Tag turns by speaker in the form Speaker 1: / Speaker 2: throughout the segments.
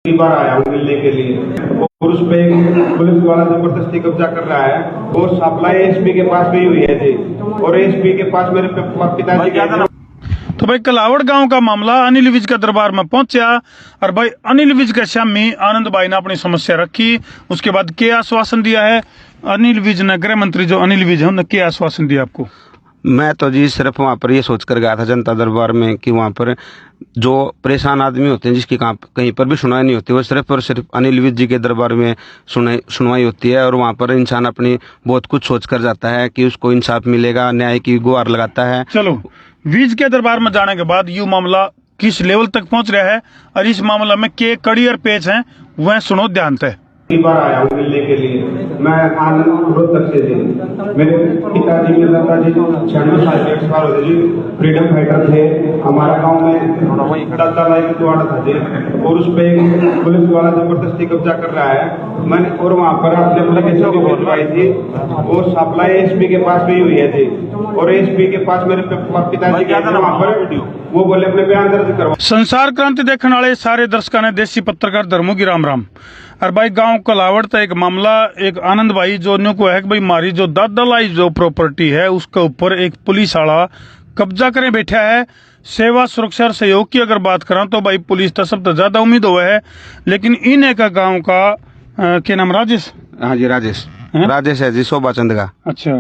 Speaker 1: कई बार आया हूँ मिलने के लिए और उस पे पुलिस वाला जबरदस्ती कब्जा कर रहा है और सप्लाई एसपी के पास भी हुई है जी। और एसपी के पास मेरे पिताजी का।
Speaker 2: तो भाई कलावड़ गांव का मामला अनिल विज के दरबार में पहुंचा और भाई अनिल विज के सामने आनंद भाई ने अपनी समस्या रखी। उसके बाद क्या आश्वासन दिया है अनिल विज ने, गृह मंत्री जो अनिल विज है उन्होंने क्या आश्वासन दिया आपको?
Speaker 3: मैं तो जी सिर्फ वहाँ पर ये सोच कर गया था जनता दरबार में कि वहाँ पर जो परेशान आदमी होते हैं जिसकी कहीं पर भी सुनवाई नहीं होती, वो सिर्फ और सिर्फ अनिल विज जी के दरबार में सुनवाई होती है। और वहाँ पर इंसान अपनी बहुत कुछ सोच कर जाता है कि उसको इंसाफ मिलेगा, न्याय की गुहार लगाता है।
Speaker 2: चलो, विज के दरबार में जाने के बाद ये मामला किस लेवल तक पहुंच रहा है और इस मामला में के कड़ी और पेच है वह सुनो ध्यान से।
Speaker 1: कई बार आया हूँ मिलने के लिए। मैं आनंद रोहतक से जी। मेरे पिताजी मेरे दादाजी 96 साल के एक्सपायर हो गए जी। फ्रीडम फाइटर थे। हमारा गांव में दलदला एक द्वारा था जी और उस पे पुलिस वाला जबरदस्ती कब्जा कर रहा है। मैंने और वहाँ पर अपने एप्लीकेशन भी भिजवाई थी और सप्लाई एसपी के पास भी हुई है जी। और एसपी के पास मेरे पिताजी का वहाँ पर वो बोले अपने बयान दर्ज करवा।
Speaker 2: संसार क्रांति देखने वाले सारे दर्शकों ने देसी पत्रकार धर्मों की राम राम। और भाई गांव कलावड़ का एक मामला, एक आनंद भाई जो को है कि भाई मारी जो दादालाई जो प्रॉपर्टी है उसके ऊपर एक पुलिस वाला कब्जा करे बैठा है। सेवा सुरक्षा और सहयोग की अगर बात करें तो भाई पुलिस तो सब तो ज्यादा उम्मीद हुआ है, लेकिन इन्हें का गाँव का क्या नाम, राजेश?
Speaker 3: हाँ जी राजेश है जी, शोभा चंद का।
Speaker 2: अच्छा,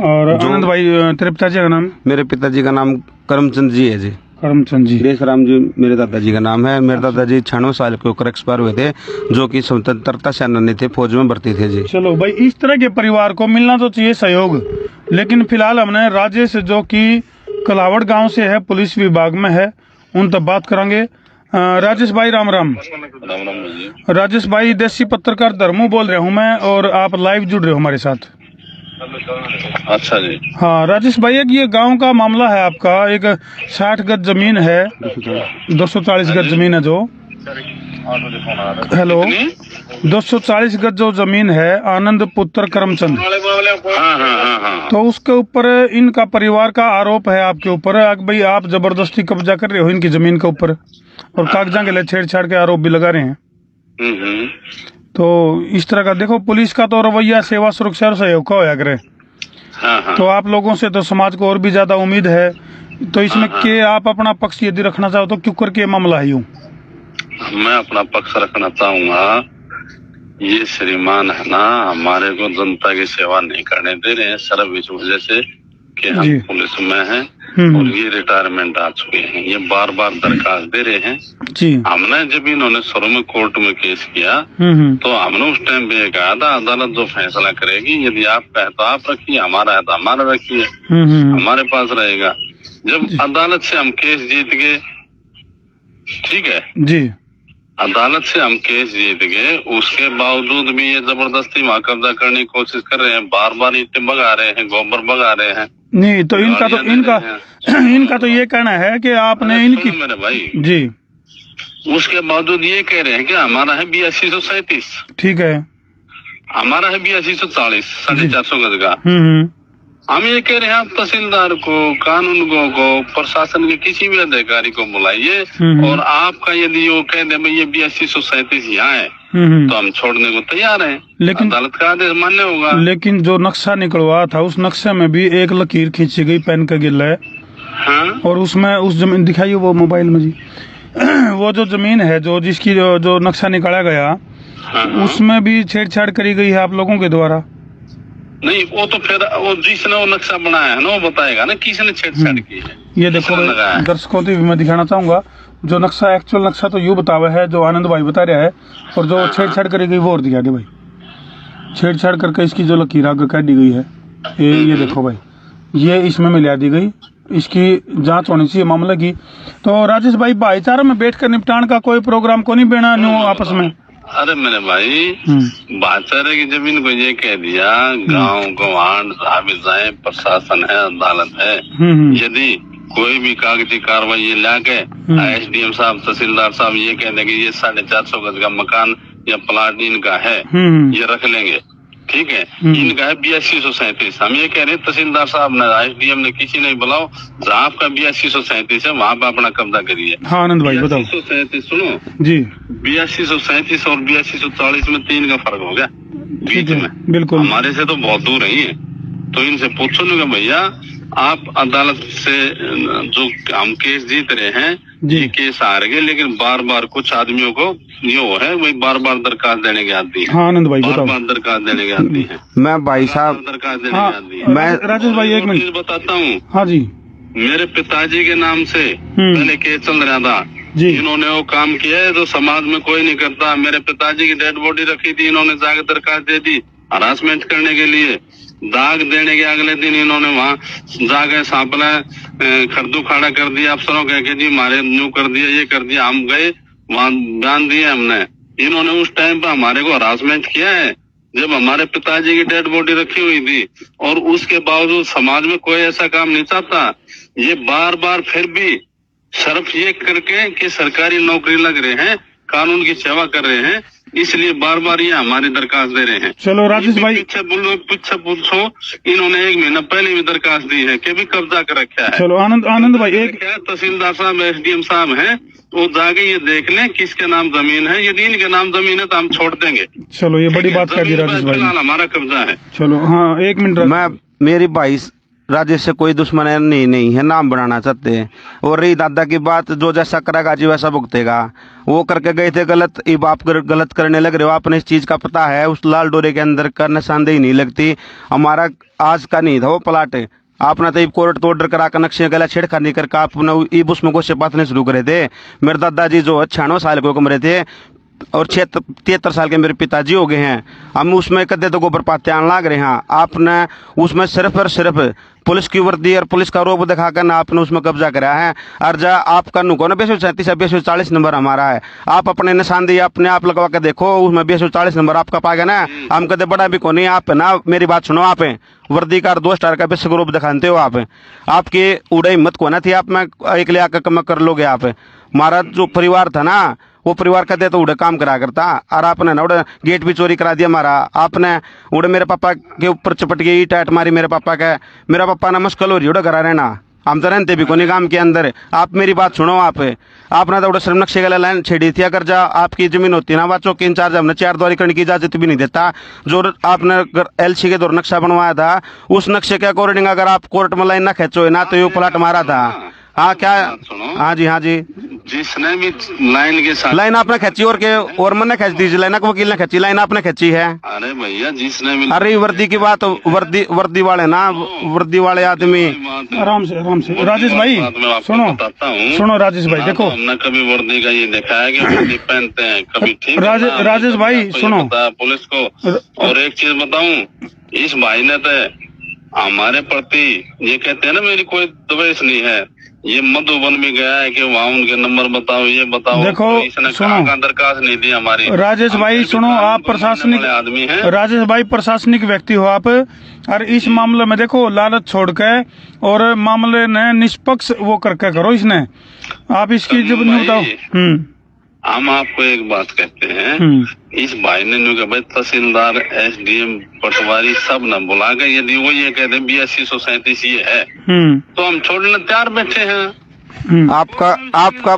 Speaker 2: और आनंद भाई तेरे पिताजी का नाम?
Speaker 3: मेरे पिताजी का नाम करमचंद जी है जी।
Speaker 2: करमचंद जी।
Speaker 3: देशराम जी मेरे दादाजी का नाम है। मेरे दादाजी 96 साल के होकर एक्सपायर हुए थे, जो कि स्वतंत्रता सेनानी थे, फौज में भर्ती थे जी।
Speaker 2: चलो भाई, इस तरह के परिवार को मिलना तो चाहिए सहयोग, लेकिन फिलहाल हमने राजेश जो कि कलावड़ गांव से है, पुलिस विभाग में है, उन तक बात करेंगे। राजेश भाई राम राम। राजेश भाई देसी पत्रकार धर्मू बोल रहा हूँ मैं और आप लाइव जुड़ रहे हो हमारे साथ।
Speaker 4: अच्छा जी।
Speaker 2: हाँ राजेश भाई, एक ये गांव का मामला है आपका, एक 60 गज जमीन है, 240 गज जमीन है जो, हेलो, 240 गज जो जमीन है आनंद पुत्र करमचंद।
Speaker 4: हाँ।
Speaker 2: तो उसके ऊपर इनका परिवार का आरोप है आपके ऊपर भाई आप जबरदस्ती कब्जा कर रहे हो इनकी जमीन के ऊपर और कागजात के लिए छेड़छाड़ के आरोप भी लगा रहे हैं। तो इस तरह का देखो, पुलिस का तो रवैया सेवा सुरक्षा और सहयोग का होया करे।
Speaker 4: हाँ।
Speaker 2: तो आप लोगों से तो समाज को और भी ज्यादा उम्मीद है, तो इसमें के आप अपना पक्ष यदि रखना चाहो तो क्यों करके मामला है यूं?
Speaker 4: मैं अपना पक्ष रखना चाहूंगा। ये श्रीमान है ना, हमारे को जनता की सेवा नहीं करने दे रहे हैं सिर्फ इस वजह से कि हम पुलिस में हैं और ये रिटायरमेंट आ चुके हैं। ये बार बार दरखास्त दे रहे हैं
Speaker 2: जी।
Speaker 4: हमने जब इन्होंने शुरू में कोर्ट में केस किया तो हमने उस टाइम पे कहा था अदालत जो फैसला करेगी, यदि आप है तो आप रखिए, हमारा है तो हमारा रखिए, हमारे पास रहेगा। जब अदालत से हम केस जीत गए, ठीक है
Speaker 2: जी,
Speaker 4: अदालत से हम केस जीत गए, उसके बावजूद भी ये जबरदस्ती वहाँ कब्जा करने की कोशिश कर रहे हैं। बार बार ईंटें भगा रहे हैं, गोबर भगा रहे हैं।
Speaker 2: नहीं तो इनका तो ये कहना है कि आपने इनकी,
Speaker 4: मेरे भाई
Speaker 2: जी,
Speaker 4: उसके बावजूद ये कह रहे हैं कि हमारा है 8237,
Speaker 2: ठीक है,
Speaker 4: हमारा है 8240, 450 गज का। हम ये कह रहे हैं आप तहसीलदार को, कानून को, प्रशासन के किसी भी अधिकारी को बुलाइए और आपका यदि वो कह दे भाई ये 8237 यहाँ है तो हम छोड़ने को तैयार हैं, लेकिन अदालत का आदेश मान्य होगा।
Speaker 2: लेकिन जो नक्शा निकलवा था उस नक्शे में भी एक लकीर खींची गई पेन का गिल्ला है।
Speaker 4: हाँ?
Speaker 2: और उसमें उस जमीन दिखाइए वो मोबाइल में जी वो जो जमीन है जो जिसकी जो नक्शा निकाला गया,
Speaker 4: हाँ।
Speaker 2: उसमें भी छेड़छाड़ करी गई है आप लोगों के द्वारा।
Speaker 4: नहीं, वो तो फिर वो जिसने वो नक्शा बनाया है ना वो बताएगा ना किसने छेड़छाड़ की है।
Speaker 2: ये देखो दर्शकों को मैं दिखाना चाहूंगा, जो नक्शा एक्चुअल नक्शा तो यूँ बतावा है जो आनंद भाई बता रहा है, और जो छेड़छाड़ करी गई वो और दिखा दे भाई। छेड़छाड़ करके इसकी जो लकीर आगे काट दी गई है, ये देखो भाई, ये इसमें मिला दी गई, इसकी जांच होनी चाहिए मामले की। तो राजेश भाई, भाईचारा में बैठ कर निपटान का कोई प्रोग्राम को नहीं बना आपस में?
Speaker 4: अरे मेरे भाई, भाईचारे की जमीन को ये कह दिया, गांव गवांड हाफिजाए, प्रशासन है, अदालत है, यदि कोई भी कागजी कार्रवाई ये लाके एसडीएम साहब, तहसीलदार साहब ये कह देंगे ये 450 गज का मकान या प्लाट इनका है, ये रख लेंगे, ठीक है। इनका है 8237। हम ये कह रहे हैं तहसीलदार साहब ने, SDM ने, किसी ने बुलाओ, जहाँ आपका 8237 है वहाँ पे अपना कब्जा करिए।
Speaker 2: हाँ आनंद भाई बताओ।
Speaker 4: 8237 सुनो
Speaker 2: जी
Speaker 4: 8237 और 8240 में 3 का फर्क हो गया बीच में।
Speaker 2: बिल्कुल
Speaker 4: हमारे से तो बहुत दूर ही है। तो इनसे पूछो ना भैया आप अदालत से जो हम केस जीत रहे हैं
Speaker 2: जी।
Speaker 4: ये केस हार गए, लेकिन बार बार कुछ आदमियों को ये है वही बार बार दरखास्त देने की आती है।
Speaker 2: हाँ आनंद भाई
Speaker 4: बार
Speaker 2: बताओ।
Speaker 4: बार दरखास्त देने की आती है।
Speaker 3: मैं भाई साहब
Speaker 4: दरखास्त देने
Speaker 2: हाँ
Speaker 4: की आती है।
Speaker 3: मैं
Speaker 2: राजेश भाई एक
Speaker 4: चीज
Speaker 2: मिनट।
Speaker 4: बताता हूँ,
Speaker 2: हाँ जी
Speaker 4: मेरे पिताजी के नाम से पहले केस चल रहा था
Speaker 2: जी।
Speaker 4: इन्होंने वो काम किया है जो समाज में कोई नहीं करता। मेरे पिताजी की डेड बॉडी रखी थी, इन्होंने जाकर दरखास्त दे दी हरासमेंट करने के लिए। दाग देने के अगले दिन इन्होंने वहाँ जाकर सांपला खरदू खाड़ा कर दिया, अफसरों कह के जी मारे न्यू कर दिया, ये कर दिया। हम गए वहाँ बयान दिए हमने। इन्होंने उस टाइम पर हमारे को हरासमेंट किया है जब हमारे पिताजी की डेड बॉडी रखी हुई थी, और उसके बावजूद समाज में कोई ऐसा काम नहीं चाहता। ये बार बार फिर भी सिर्फ ये करके कि सरकारी नौकरी लग रहे हैं, कानून की सेवा कर रहे हैं, इसलिए बार बार ये हमारी दरखास्त दे रहे हैं।
Speaker 2: चलो राजेश भाई
Speaker 4: पीछे पूछो, इन्होंने 1 महीना पहले भी दरखास्त दी है कि भी कब्जा कर रखा है।
Speaker 2: चलो आनंद भाई एक
Speaker 4: क्या तहसीलदार साहब SDM साहब हैं, वो जाके ये देख लें किसके नाम जमीन है। यदि इनके नाम जमीन है तो हम छोड़ देंगे।
Speaker 2: चलो ये बड़ी बात कर दी
Speaker 4: जमीन
Speaker 2: राजेश
Speaker 4: पर
Speaker 2: भाई।
Speaker 4: फिलहाल हमारा कब्जा है।
Speaker 2: चलो हाँ एक मिनट
Speaker 3: मैं मेरी भाई राजेश से कोई दुश्मन है नहीं है, नाम बनाना चाहते हैं। और रही दादा की बात, जो जैसा करेगा जी वैसा भुगतेगा। वो करके गए थे गलत, अब आप गलत करने लग रहे हो। आपने इस चीज का पता है, उस लाल डोरे के अंदर का निशानदेही नहीं लगती। हमारा आज का नहीं था वो प्लाट, आपने तो कोर्ट तो ऑर्डर करा कर नक्शे गला छेड़खानी करके आपने ईब उसमें गोशे पाथने शुरू करे थे। मेरे दादाजी जो 96 साल के कमरे थे और 73 साल के मेरे पिताजी हो गए हैं। हम उसमें कदे तो गोबर पाते आने लग रहे हैं। आपने उसमें सिर्फ और सिर्फ पुलिस की वर्दी और पुलिस का रोब दिखाकर ना आपने उसमें कब्जा करा है। और जा आपका नुको ना 237 है, 240 नंबर हमारा है। आप अपने निशानदेही अपने आप लगवा के देखो, उसमें 240 नंबर आपका पाएगा ना। हम कदे बड़ा भी को नहीं। आप ना मेरी बात सुनो, आप वर्दी का 2 स्टार का बेसिक रूप दिखाते हो। आप आपकी उड़े हिम्मत को ना थी, आप मैं एक ले आकर कम कर लोगे। आप हमारा जो परिवार था ना, वो परिवार कहते तो उड़े काम करा करता। और आपने ना उड़े गेट भी चोरी करा दिया हमारा। आपने उड़े मेरे पापा के ऊपर चपट गई टाइट मारी मेरे पापा का। मेरा पापा ना मुश्किल हो रही उड़े करा रहना। हम तो रहते भी कोनी काम के अंदर। आप मेरी बात सुनो, आपने तो उड़े सिर्फ नक्शे गला लाइन छेड़ी थी। अगर जा आपकी जमीन होती ना, बच्चों की इंचार्ज हमने 4 द्वारी करने की इजाजत भी नहीं देता। जो आपने LC के दौर नक्शा बनवाया था, उस नक्शे के अकॉर्डिंग अगर आप कोर्ट में लाइन ना खेचो ना तो ये प्लाट मारा था। हाँ क्या? हाँ जी
Speaker 4: जिसने भी लाइन के साथ
Speaker 3: लाइन आपने खींची और मैंने खींच दी लाइन, वकील ने खींची लाइन, आपने खींची है।
Speaker 4: अरे भैया जिसने भी
Speaker 3: अरे वर्दी की बात, वर्दी वाले ना, वर्दी वाले आदमी।
Speaker 2: आराम से राजेश भाई सुनो राजेश भाई देखो,
Speaker 4: हमने कभी वर्दी का ये देखा है कि वर्दी पहनते हैं कभी? ठीक
Speaker 2: राजेश भाई सुनो,
Speaker 4: पुलिस को। और एक चीज बताऊं, इस भाई ने तो हमारे प्रति ये कहते हैं ना मेरी कोई द्वेष नहीं है। ये मधुबन में गया है कि वहाँ उनके नंबर बताओ, ये बताओ।
Speaker 2: देखो
Speaker 4: तो इसने कहाँ दरखास्त नहीं दी हमारी।
Speaker 2: राजेश भाई सुनो, आप प्रशासनिक
Speaker 4: आदमी हैं।
Speaker 2: राजेश भाई प्रशासनिक व्यक्ति हो आप, और इस मामले में देखो लालच छोड़ के और मामले ने निष्पक्ष वो करके करो। इसने आप इसकी जब नहीं बताओ।
Speaker 4: हम आपको एक बात कहते हैं, इस भाई ने न्यू भाई तहसीलदार SDM पटवारी सब न बुला गए। यदि वो ये कहते 8237 ये है तो हम छोड़ने तैयार बैठे हैं।
Speaker 3: आपका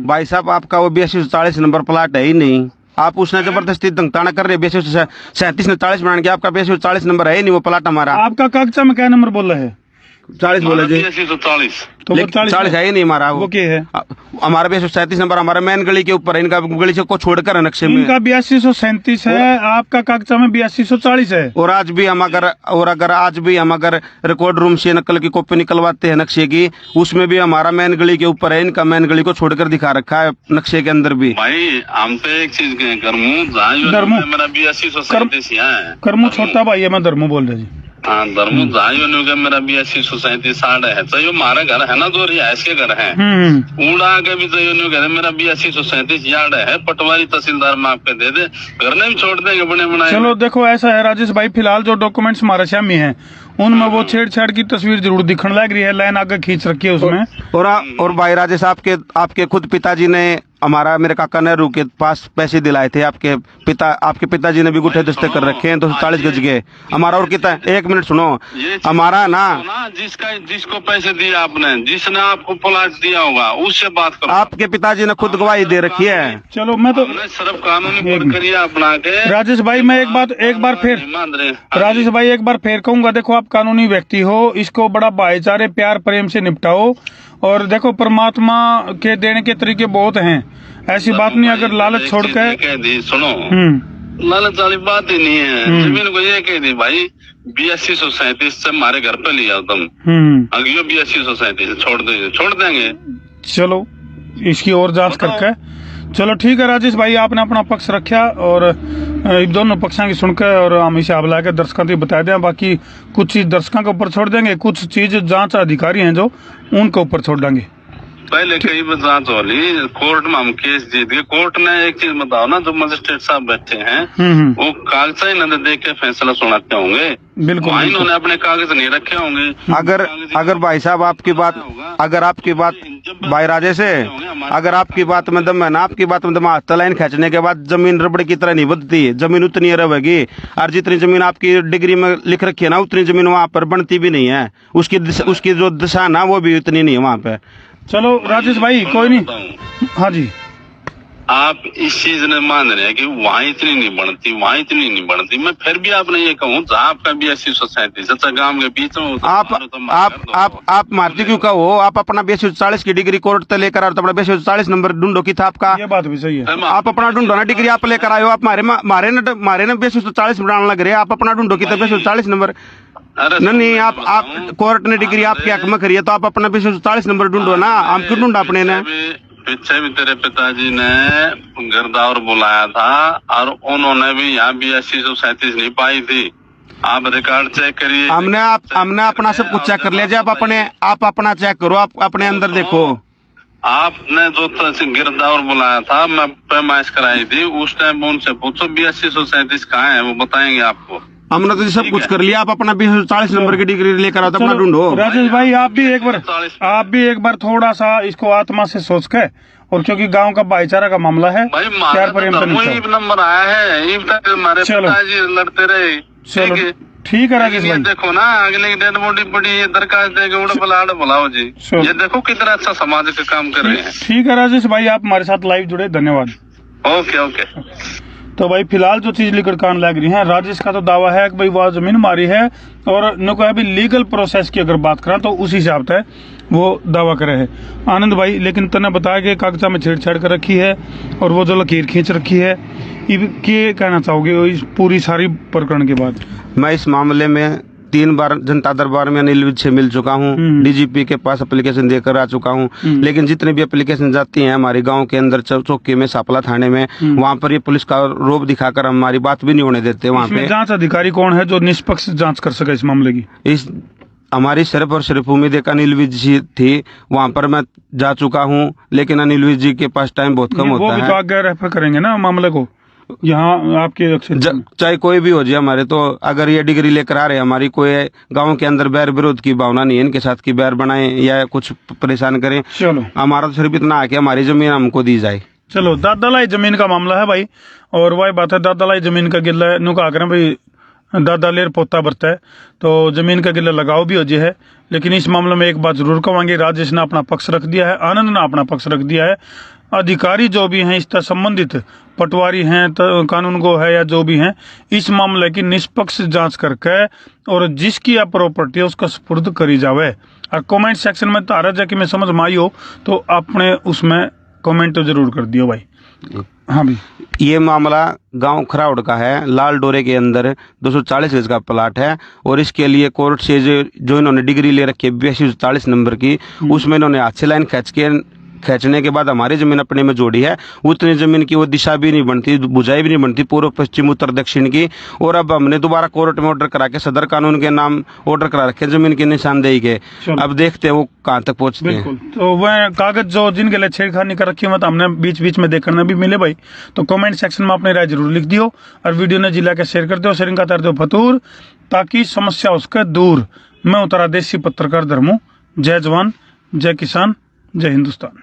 Speaker 3: भाई साहब आपका वो 8240 नंबर प्लाट है ही नहीं। आप उसने जबरदस्ती दंगताना कर रहे 237 ने 40 बनाने के, आपका 240 नंबर है ही नहीं वो प्लाट हमारा।
Speaker 2: आपका कागजा में क्या नंबर बोल रहे हैं?
Speaker 3: 40 बोले जी।
Speaker 4: 8240
Speaker 2: तो
Speaker 3: 40 है ही नहीं हमारा।
Speaker 2: वो क्या है?
Speaker 3: हमारा 237 नंबर हमारा मेन गली के ऊपर है। इनका गली से को छोड़कर नक्शे में
Speaker 2: इनका 8237 है, आपका कागजा में 8240 है।
Speaker 3: और आज भी हम अगर रिकॉर्ड रूम से नकल की कॉपी निकलवाते हैं नक्शे की, उसमें भी हमारा मेन गली के ऊपर है। इनका मेन गली को छोड़कर दिखा रखा है नक्शे के अंदर भी।
Speaker 4: भाई हम तो एक चीज करमू मेरा 8237 है।
Speaker 2: करमू छोटा भाई है, मैं धर्मू बोल रहे जी।
Speaker 4: हाँ धर्मू मेरा 8237 साढ़ है। चाहिए हमारा घर है ना, जो रिहायश के घर है उड़ा के भी चाहिए मेरा 8237 यार्ड है। पटवारी तहसीलदार में आपके दे दे, घर ने भी छोड़ देंगे बने बनाए।
Speaker 2: चलो देखो ऐसा है राजेश भाई, फिलहाल जो डॉक्यूमेंट्स हमारे सामने हैं उनमें वो छेड़छाड़ की तस्वीर जरूर दिखने लग रही है। लाइन आगे खींच रखी है उसमें।
Speaker 3: और भाई राजेश आपके खुद पिताजी ने हमारा मेरे काका नेहरू के पास पैसे दिलाए थे आपके पिताजी ने भी गुठे दस्ते कर रखे हैं 240 गज के। हमारा और कितना, एक मिनट सुनो, हमारा ना
Speaker 4: जिसको पैसे दिए आपने, जिसने आपको प्लाट दिया होगा उससे बात करो।
Speaker 3: आपके पिताजी ने खुद गवाही दे रखी है।
Speaker 2: चलो मैं तो
Speaker 4: सिर्फ कानूनी प्रक्रिया अपना के।
Speaker 2: राजेश भाई मैं एक बार फिर राजेश भाई एक बार फिर कहूंगा, देखो आप कानूनी व्यक्ति हो, इसको बड़ा भाईचारे प्यार प्रेम से निपटाओ। और देखो परमात्मा के देने के तरीके बहुत हैं, ऐसी बात नहीं अगर लालच छोड़ के।
Speaker 4: सुनो, लालच वाली बात ही नहीं है। जमीन को ये कह दी भाई 8237 से हमारे घर पे ले जाओ तुम, अगियो 8237 छोड़ देंगे।
Speaker 2: चलो इसकी और जांच करके, चलो ठीक है राजेश भाई, आपने अपना पक्ष रखा और दोनों पक्षों की सुनकर और हम इसे आप लाके दर्शकों को बता दें। बाकी कुछ चीज दर्शकों के ऊपर छोड़ देंगे, कुछ चीज जांच अधिकारी हैं जो उनके ऊपर छोड़ देंगे।
Speaker 4: पहले कई बार जांच हो ली, कोर्ट में हम केस जीत गए। कोर्ट ने एक चीज बताओ ना, जो मजिस्ट्रेट साहब बैठे हैं वो कागज ही न देख के फैसला सुनाते होंगे।
Speaker 2: बिल्कुल,
Speaker 4: इन्होंने अपने कागज नहीं रखे होंगे।
Speaker 3: अगर भाई साहब आपकी बात, अगर आपकी बात भाई राजेश है, अगर आपकी बात में दम है ना, आपकी बात में दम, तलाइन खींचने के बाद जमीन रबड़ की तरह नहीं बनती, जमीन उतनी रहेगी। और जितनी जमीन आपकी डिग्री में लिख रखी है ना, उतनी जमीन वहाँ पर बनती भी नहीं है। उसकी जो दिशा ना वो भी उतनी नहीं है वहाँ पे।
Speaker 2: चलो राजेश भाई कोई नहीं, हाँ जी,
Speaker 4: आप इस चीज ने मान रहे हैं कि वहाँ इतनी नहीं बढ़ती, वहाँ इतनी नहीं बढ़ती। मैं फिर भी आपने ये कहूँ, आपका भी 80-37 गांव के बीच में
Speaker 3: आप मारती क्यों कहो? आप अपना 240 की डिग्री कोर्ट से लेकर आओ, तो अपना 240 नंबर ढूंढो की था आपका।
Speaker 2: ये बात भी सही है,
Speaker 3: आप अपना ढूंढो ना, डिग्री आप लेकर आयो। आप मारे ना 240 बनाने लग रहे, आप अपना ढूंढो की था 240 नंबर। नहीं, आप कोर्ट ने डिग्री आपके हक में करी है, तो आप अपना 240 नंबर ढूंढो ना, हम क्यों ढूंढा अपने ने?
Speaker 4: पीछे भी तेरे पिताजी ने गिरदावर बुलाया था और उन्होंने भी यहाँ भी 80-37 नहीं पाई थी। आप रिकॉर्ड चेक करिए।
Speaker 3: हमने अपना सब कुछ चेक कर लिया। आप अपना चेक करो, आप अपने अंदर देखो।
Speaker 4: आपने जो गिरदावर बुलाया था, मैं पैमाइश कराई थी, उस टाइम उनसे पूछो 82-37 कहाँ है, वो बताएंगे आपको।
Speaker 3: हमने तो सब कुछ कर लिया। आप अपना 240 नंबर की डिग्री लेकर आओ, अपना ढूंढो।
Speaker 2: राजेश भाई आप भी एक बार थोड़ा सा इसको आत्मा से सोच के, और क्योंकि गांव का भाईचारा का मामला है, प्यार प्रेम
Speaker 4: नंबर आया है, हमारे पिताजी लड़ते रहे।
Speaker 2: चलो ठीक है राजेश भाई,
Speaker 4: देखो ना अगले डेड बॉडी पड़ी है, दरखास्त देके उड़ा बुलाओ जी। ये देखो कितना अच्छा समाज का काम कर रहे हैं।
Speaker 2: ठीक है राजेश भाई, आप हमारे साथ लाइव जुड़े, धन्यवाद।
Speaker 4: ओके।
Speaker 2: तो भाई फिलहाल जो चीज लेकर कान लग रही है, राजेश का तो दावा है कि भाई वह जमीन मारी है, और न को अभी लीगल प्रोसेस की अगर बात करें तो उसी हिसाब से वो दावा करे है आनंद भाई। लेकिन तने बताया कि कागजा में छेड़छाड़ कर रखी है और वो जो लकीर खींच रखी है, क्या कहना चाहोगे इस पूरी सारी प्रकरण के बाद?
Speaker 3: मैं इस मामले में 3 बार जनता दरबार में अनिल विज से मिल चुका हूँ, डीजीपी के पास एप्लीकेशन देकर आ चुका हूँ। लेकिन जितने भी एप्लीकेशन जाती हैं हमारे गांव के अंदर चौकी में, सापला थाने में, वहाँ पर ये पुलिस का रोब दिखाकर हमारी बात भी नहीं होने देते। वहाँ पे
Speaker 2: जांच अधिकारी कौन है जो निष्पक्ष जांच कर सके इस मामले की?
Speaker 3: हमारी सिर्फ और सिर्फ उम्मीद एक अनिल विज जी थी, वहाँ पर मैं जा चुका हूँ, लेकिन अनिल विज जी के पास टाइम बहुत कम होता है।
Speaker 2: वो भी तो आगे रेफर करेंगे ना मामले को, यहाँ आपके
Speaker 3: चाहे कोई भी हो जाए हमारे, तो अगर ये डिग्री लेकर आ रहे हैं, हमारी कोई गांव के अंदर बैर विरोध की भावना नहीं है, इनके साथ की बैर बनाए या कुछ परेशान करें।
Speaker 2: चलो
Speaker 3: हमारा तो सिर्फ इतना है कि हमारी जमीन हमको दी जाए।
Speaker 2: चलो दादालाई जमीन का मामला है भाई, और वही बात है, दादालाई जमीन का गिल्ला है, नु कहा करें भाई दादा लेर पोता बरता है, तो जमीन का गिल्ला लगाओ भी हो जे है। लेकिन इस मामले में एक बात जरूर कहेंगे, राजेश ने अपना पक्ष रख दिया है, आनंद ने अपना पक्ष रख दिया है। अधिकारी जो भी हैं इससे संबंधित, पटवारी हैं तो कानून को है या जो भी हैं, इस मामले की निष्पक्ष जांच करके और जिसकी या प्रॉपर्टी है उसका सुपुर्द करी जावे। और कमेंट सेक्शन में तारा जाके में समझ में आई हो तो आपने उसमें कमेंट तो जरूर कर दियो भाई। हाँ भाई,
Speaker 3: ये मामला गांव खराउड़ का है, लाल डोरे के अंदर 240 गज का प्लाट है, और इसके लिए कोर्ट से जो इन्होंने डिग्री ले रखी है 240 नंबर की, उसमें इन्होंने हाथ से लाइन खींचने के बाद हमारी जमीन अपने में जोड़ी है। उतनी जमीन की वो दिशा भी नहीं बनती, बुझाई भी नहीं बनती, पूर्व पश्चिम उत्तर दक्षिण की। और अब हमने दोबारा कोर्ट में ऑर्डर करा के सदर कानून के नाम ऑर्डर करा रखे जमीन की निशानदेही के। अब देखते हैं वो कहाँ तक पहुँचते हैं।
Speaker 2: तो वह कागज जो जिनके लिए छेड़खानी कर रखी है, मतलब हमने बीच बीच में देखने भी मिले भाई, तो कमेंट सेक्शन में अपनी राय जरूर लिख दियो, और वीडियो ने जिला के शेयर कर दो, शेयरिंग का कर दो फतूर, ताकि समस्या उसके दूर। मैं उतरा देसी पत्रकार धर्मू। जय जवान, जय किसान, जय हिंदुस्तान।